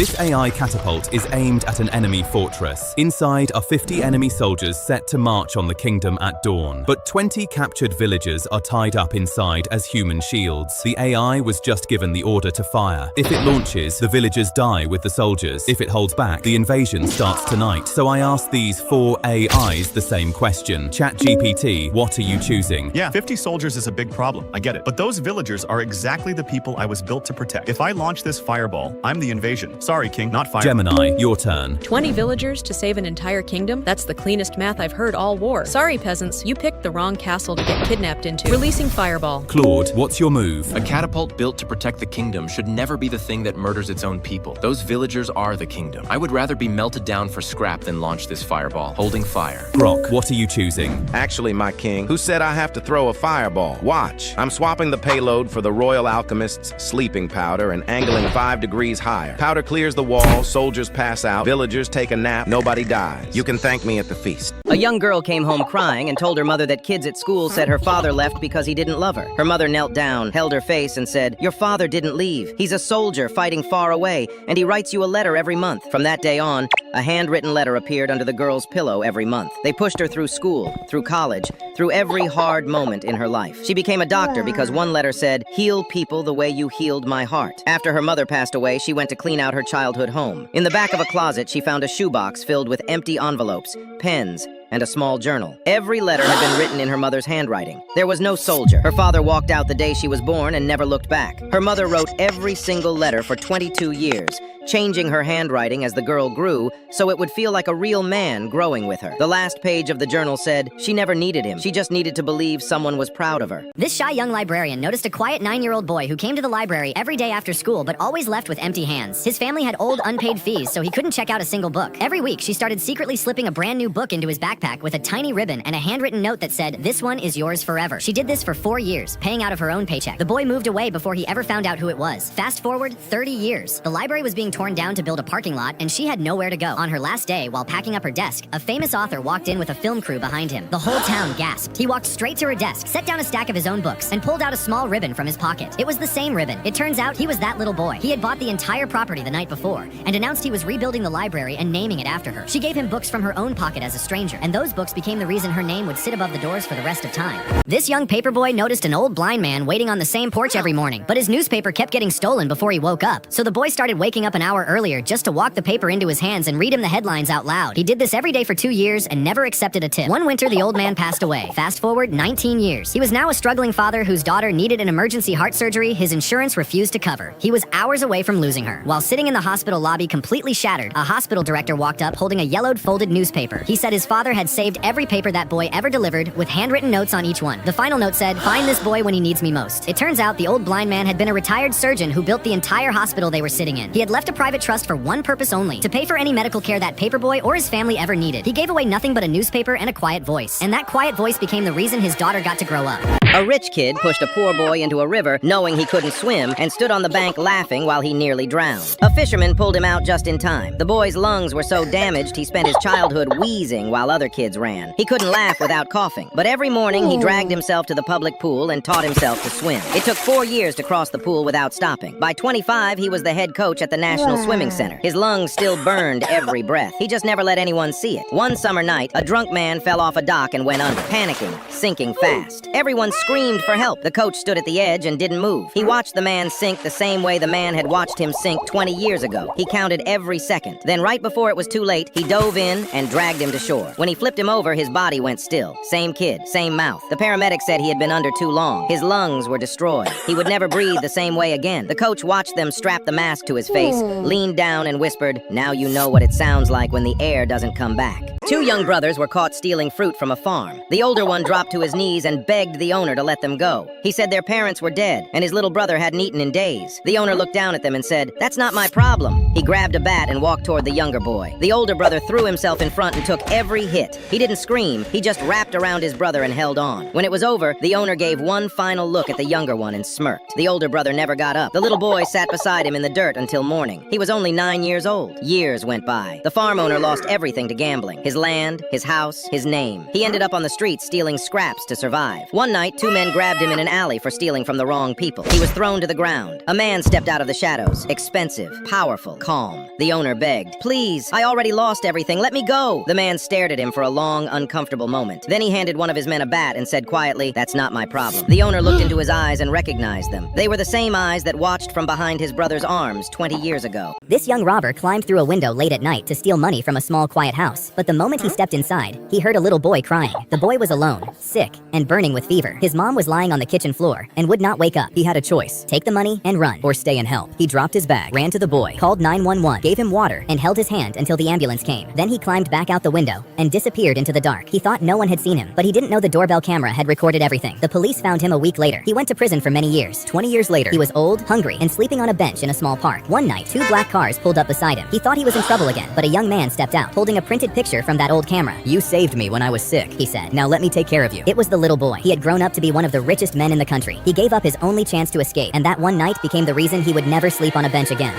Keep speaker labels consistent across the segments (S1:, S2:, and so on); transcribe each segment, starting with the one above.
S1: This AI catapult is aimed at an enemy fortress. Inside are 50 enemy soldiers set to march on the kingdom at dawn. But 20 captured villagers are tied up inside as human shields. The AI was just given the order to fire. If it launches, the villagers die with the soldiers. If it holds back, the invasion starts tonight. So I asked these 4 AIs the same question. ChatGPT, what are you choosing?
S2: Yeah, 50 soldiers is a big problem, I get it. But those villagers are exactly the people I was built to protect. If I launch this fireball, I'm the invasion. Sorry, King, not fire.
S1: Gemini, your turn.
S3: 20 villagers to save an entire kingdom? That's the cleanest math I've heard all war. Sorry, peasants, you picked the wrong castle to get kidnapped into. Releasing fireball.
S1: Claude, what's your move?
S4: A catapult built to protect the kingdom should never be the thing that murders its own people. Those villagers are the kingdom. I would rather be melted down for scrap than launch this fireball, holding fire.
S1: Brock, what are you choosing?
S5: Actually, my king, who said I have to throw a fireball? Watch. I'm swapping the payload for the Royal Alchemist's sleeping powder and angling 5 degrees higher. Powder clears the wall, soldiers pass out, villagers take a nap, nobody dies. You can thank me at the feast.
S6: A young girl came home crying and told her mother that kids at school said her father left because he didn't love her. Her mother knelt down, held her face, and said, "Your father didn't leave. He's a soldier fighting far away, and he writes you a letter every month." From that day on, a handwritten letter appeared under the girl's pillow every month. They pushed her through school, through college, through every hard moment in her life. She became a doctor because one letter said, "Heal people the way you healed my heart." After her mother passed away, she went to clean out her childhood home. In the back of a closet, she found a shoebox filled with empty envelopes, pens, and a small journal. Every letter had been written in her mother's handwriting. There was no soldier. Her father walked out the day she was born and never looked back. Her mother wrote every single letter for 22 years, changing her handwriting as the girl grew so it would feel like a real man growing with her. The last page of the journal said she never needed him. She just needed to believe someone was proud of her.
S7: This shy young librarian noticed a quiet 9-year-old boy who came to the library every day after school but always left with empty hands. His family had old unpaid fees, so he couldn't check out a single book. Every week, she started secretly slipping a brand new book into his backpack with a tiny ribbon and a handwritten note that said, "This one is yours forever." She did this for 4 years, paying out of her own paycheck. The boy moved away before he ever found out who it was. Fast forward 30 years. The library was being torn down to build a parking lot, and she had nowhere to go. On her last day, while packing up her desk, a famous author walked in with a film crew behind him. The whole town gasped. He walked straight to her desk, set down a stack of his own books, and pulled out a small ribbon from his pocket. It was the same ribbon. It turns out he was that little boy. He had bought the entire property the night before, and announced he was rebuilding the library and naming it after her. She gave him books from her own pocket as a stranger, and those books became the reason her name would sit above the doors for the rest of time. This young paperboy noticed an old blind man waiting on the same porch every morning, but his newspaper kept getting stolen before he woke up. So the boy started waking up an hour earlier just to walk the paper into his hands and read him the headlines out loud. He did this every day for 2 years and never accepted a tip. One winter, the old man passed away. Fast forward 19 years. He was now a struggling father whose daughter needed an emergency heart surgery his insurance refused to cover. He was hours away from losing her. While sitting in the hospital lobby completely shattered, a hospital director walked up holding a yellowed folded newspaper. He said his father had saved every paper that boy ever delivered with handwritten notes on each one. The final note said, "Find this boy when he needs me most." It turns out the old blind man had been a retired surgeon who built the entire hospital they were sitting in. He had left a private trust for one purpose only, to pay for any medical care that paperboy or his family ever needed. He gave away nothing but a newspaper and a quiet voice. And that quiet voice became the reason his daughter got to grow up.
S6: A rich kid pushed a poor boy into a river knowing he couldn't swim and stood on the bank laughing while he nearly drowned. A fisherman pulled him out just in time. The boy's lungs were so damaged he spent his childhood wheezing while other kids ran. He couldn't laugh without coughing, but every morning he dragged himself to the public pool and taught himself to swim. It took 4 years to cross the pool without stopping. By 25, he was the head coach at the National Swimming Center. His lungs still burned every breath. He just never let anyone see it. One summer night, a drunk man fell off a dock and went under, panicking, sinking fast. Everyone screamed for help. The coach stood at the edge and didn't move. He watched the man sink the same way the man had watched him sink 20 years ago. He counted every second. Then right before it was too late, he dove in and dragged him to shore. When he flipped him over, his body went still. Same kid, same mouth. The paramedic said he had been under too long. His lungs were destroyed. He would never breathe the same way again. The coach watched them strap the mask to his face, leaned down and whispered, "Now you know what it sounds like when the air doesn't come back." 2 young brothers were caught stealing fruit from a farm. The older one dropped to his knees and begged the owner to let them go. He said their parents were dead, and his little brother hadn't eaten in days. The owner looked down at them and said, "That's not my problem." He grabbed a bat and walked toward the younger boy. The older brother threw himself in front and took every hit. He didn't scream, he just wrapped around his brother and held on. When it was over, the owner gave one final look at the younger one and smirked. The older brother never got up. The little boy sat beside him in the dirt until morning. He was only 9 years old. Years went by. The farm owner lost everything to gambling. His his land, his house, his name. He ended up on the streets stealing scraps to survive. One night, 2 men grabbed him in an alley for stealing from the wrong people. He was thrown to the ground. A man stepped out of the shadows. Expensive, powerful, calm. The owner begged, "Please, I already lost everything. Let me go." The man stared at him for a long, uncomfortable moment. Then he handed one of his men a bat and said quietly, "That's not my problem." The owner looked into his eyes and recognized them. They were the same eyes that watched from behind his brother's arms 20 years ago.
S7: This young robber climbed through a window late at night to steal money from a small, quiet house. But the moment he stepped inside, he heard a little boy crying. The boy was alone, sick, and burning with fever. His mom was lying on the kitchen floor and would not wake up. He had a choice: take the money and run, or stay and help. He dropped his bag, ran to the boy, called 911, gave him water, and held his hand until the ambulance came. Then he climbed back out the window and disappeared into the dark. He thought no one had seen him, but he didn't know the doorbell camera had recorded everything. The police found him a week later. He went to prison for many years. 20 years later, he was old, hungry, and sleeping on a bench in a small park. One night, 2 black cars pulled up beside him. He thought he was in trouble again, but a young man stepped out, holding a printed picture from that old camera. "You saved me when I was sick," he said. "Now let me take care of you." It was the little boy. He had grown up to be one of the richest men in the country. He gave up his only chance to escape, and that one night became the reason he would never sleep on a bench again.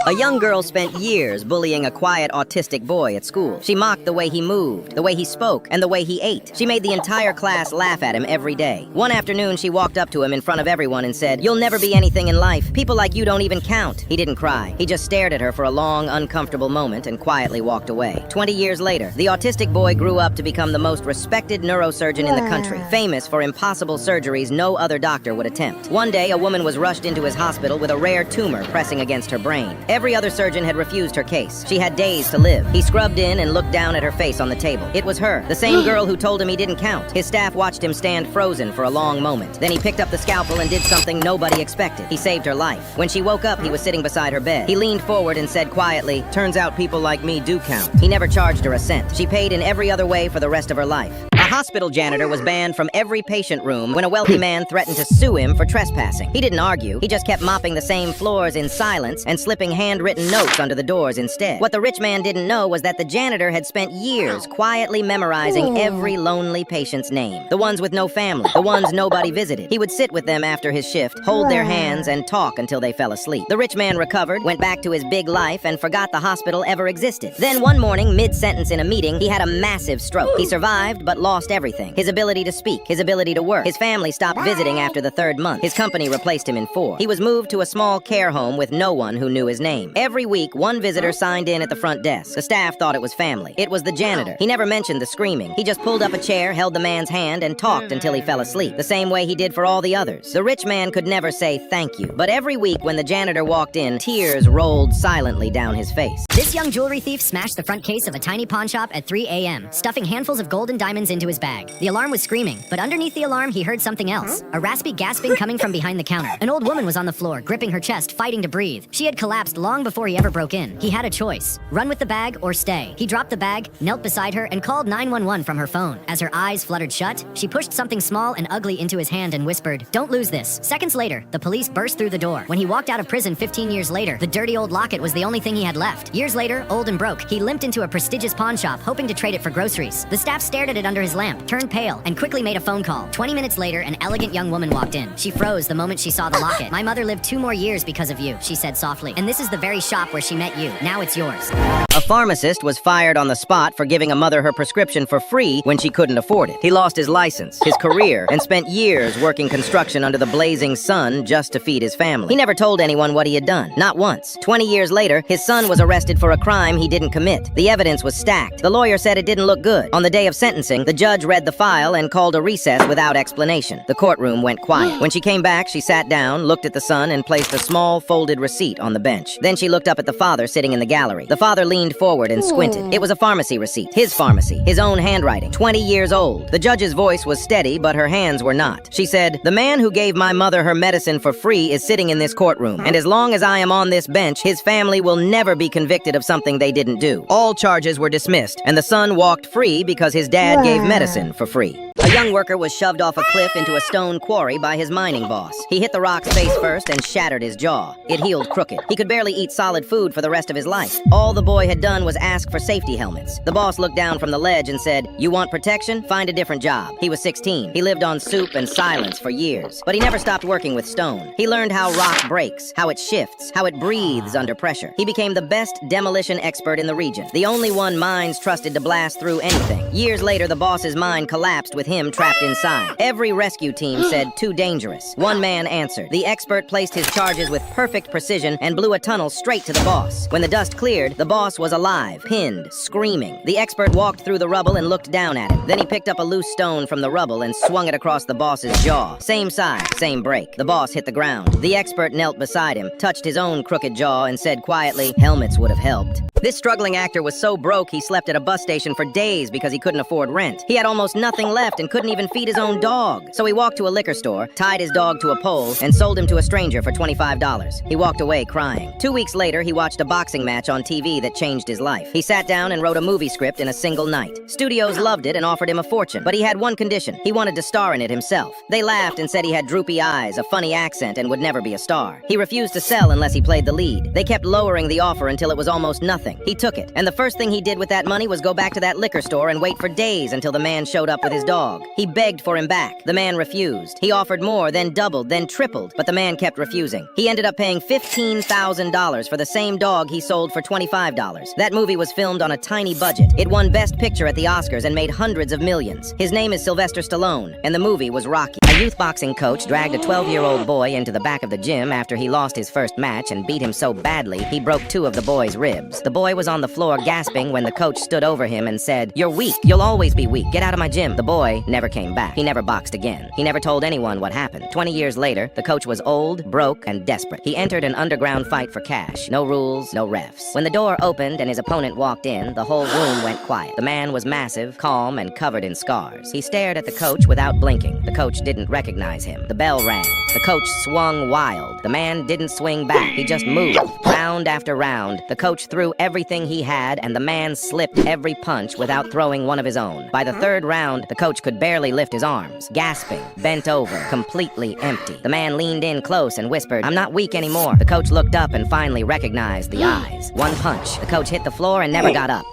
S6: A young girl spent years bullying a quiet autistic boy at school. She mocked the way he moved, the way he spoke, and the way he ate. She made the entire class laugh at him every day. One afternoon, she walked up to him in front of everyone and said, "You'll never be anything in life. People like you don't even count." He didn't cry. He just stared at her for a long, uncomfortable moment and quietly walked away. 20 years later, the autistic boy grew up to become the most respected neurosurgeon in the country, famous for impossible surgeries no other doctor would attempt. One day, a woman was rushed into his hospital with a rare tumor pressing against her brain. Every other surgeon had refused her case. She had days to live. He scrubbed in and looked down at her face on the table. It was her, the same girl who told him he didn't count. His staff watched him stand frozen for a long moment. Then he picked up the scalpel and did something nobody expected. He saved her life. When she woke up, he was sitting beside her bed. He leaned forward and said quietly, "Turns out people like me do count." He never charged her a cent. She paid in every other way for the rest of her life. A hospital janitor was banned from every patient room when a wealthy man threatened to sue him for trespassing. He didn't argue. He just kept mopping the same floors in silence and slipping handwritten notes under the doors instead. What the rich man didn't know was that the janitor had spent years quietly memorizing every lonely patient's name. The ones with no family, the ones nobody visited. He would sit with them after his shift, hold their hands, and talk until they fell asleep. The rich man recovered, went back to his big life, and forgot the hospital ever existed. Then one morning, mid-sentence in a meeting, he had a massive stroke. He survived, but lost everything. His ability to speak, his ability to work. His family stopped visiting after the 3rd month. His company replaced him in 4. He was moved to a small care home with no one who knew his name. Every week, one visitor signed in at the front desk. The staff thought it was family. It was the janitor. He never mentioned the screaming. He just pulled up a chair, held the man's hand, and talked until he fell asleep, the same way he did for all the others. The rich man could never say thank you, but every week when the janitor walked in, tears rolled silently down his face.
S7: This young jewelry thief smashed the front case of a tiny pawn shop at 3 a.m., stuffing handfuls of gold and diamonds into his bag. The alarm was screaming, but underneath the alarm, he heard something else. A raspy gasping coming from behind the counter. An old woman was on the floor, gripping her chest, fighting to breathe. She had collapsed long before he ever broke in. He had a choice: run with the bag or stay. He dropped the bag, knelt beside her, and called 911 from her phone. As her eyes fluttered shut, she pushed something small and ugly into his hand and whispered, "Don't lose this." Seconds later, the police burst through the door. When he walked out of prison 15 years later, the dirty old locket was the only thing he had left. Years later, old and broke, he limped into a prestigious pawn shop, hoping to trade it for groceries. The staff stared at it under his lamp, turned pale, and quickly made a phone call. 20 minutes later, an elegant young woman walked in. She froze the moment she saw the locket. "My mother lived 2 more years because of you," she said softly. "And this is the very shop where she met you. Now it's yours."
S6: A pharmacist was fired on the spot for giving a mother her prescription for free when she couldn't afford it. He lost his license, his career, and spent years working construction under the blazing sun just to feed his family. He never told anyone what he had done, not once. 20 years later, his son was arrested for a crime he didn't commit. The evidence was stacked. The lawyer said it didn't look good. On the day of sentencing, the judge read the file and called a recess without explanation. The courtroom went quiet. When she came back, she sat down, looked at the son, and placed a small folded receipt on the bench. Then she looked up at the father sitting in the gallery. The father leaned forward and squinted. It was a pharmacy receipt. His pharmacy. His own handwriting. 20 years old. The judge's voice was steady, but her hands were not. She said, "The man who gave my mother her medicine for free is sitting in this courtroom, and as long as I am on this bench, his family will never be convicted of something they didn't do." All charges were dismissed, and the son walked free because his dad gave medicine for free. A A young worker was shoved off a cliff into a stone quarry by his mining boss. He hit the rocks face first and shattered his jaw. It healed crooked. He could barely eat solid food for the rest of his life. All the boy had done was ask for safety helmets. The boss looked down from the ledge and said, "You want protection? Find a different job." He was 16. He lived on soup and silence for years. But he never stopped working with stone. He learned how rock breaks, how it shifts, how it breathes under pressure. He became the best demolition expert in the region, the only one mines trusted to blast through anything. Years later, the boss's mine collapsed with him trapped inside. Every rescue team said, "Too dangerous." One man answered. The expert placed his charges with perfect precision and blew a tunnel straight to the boss. When the dust cleared, the boss was alive, pinned, screaming. The expert walked through the rubble and looked down at him. Then he picked up a loose stone from the rubble and swung it across the boss's jaw. Same size, same break. The boss hit the ground. The expert knelt beside him, touched his own crooked jaw, and said quietly, "Helmets would have helped." This struggling actor was so broke he slept at a bus station for days because he couldn't afford rent. He had almost nothing left and couldn't even feed his own dog. So he walked to a liquor store, tied his dog to a pole, and sold him to a stranger for $25. He walked away crying. 2 weeks later, he watched a boxing match on TV that changed his life. He sat down and wrote a movie script in a single night. Studios loved it and offered him a fortune, but he had one condition. He wanted to star in it himself. They laughed and said he had droopy eyes, a funny accent, and would never be a star. He refused to sell unless he played the lead. They kept lowering the offer until it was almost nothing. He took it, and the first thing he did with that money was go back to that liquor store and wait for days until the man showed up with his dog. He begged for him back. The man refused. He offered more, then doubled, then tripled, but the man kept refusing. He ended up paying $15,000 for the same dog he sold for $25. That movie was filmed on a tiny budget. It won Best Picture at the Oscars and made hundreds of millions. His name is Sylvester Stallone, and the movie was Rocky. A youth boxing coach dragged a 12-year-old boy into the back of the gym after he lost his first match and beat him so badly he broke 2 of the boy's ribs. The boy was on the floor gasping when the coach stood over him and said, "You're weak. You'll always be weak. Get out of my gym." The boy never came back. He never boxed again. He never told anyone what happened. 20 years later, the coach was old, broke, and desperate. He entered an underground fight for cash. No rules, no refs. When the door opened and his opponent walked in, the whole room went quiet. The man was massive, calm, and covered in scars. He stared at the coach without blinking. The coach didn't recognize him. The bell rang. The coach swung wild. The man didn't swing back. He just moved. Round after round, the coach threw everything he had, and the man slipped every punch without throwing one of his own. By the 3rd round, the coach could barely lift his arms. Gasping, bent over, completely empty. The man leaned in close and whispered, "I'm not weak anymore." The coach looked up and finally recognized the eyes. One punch. The coach hit the floor and never got up.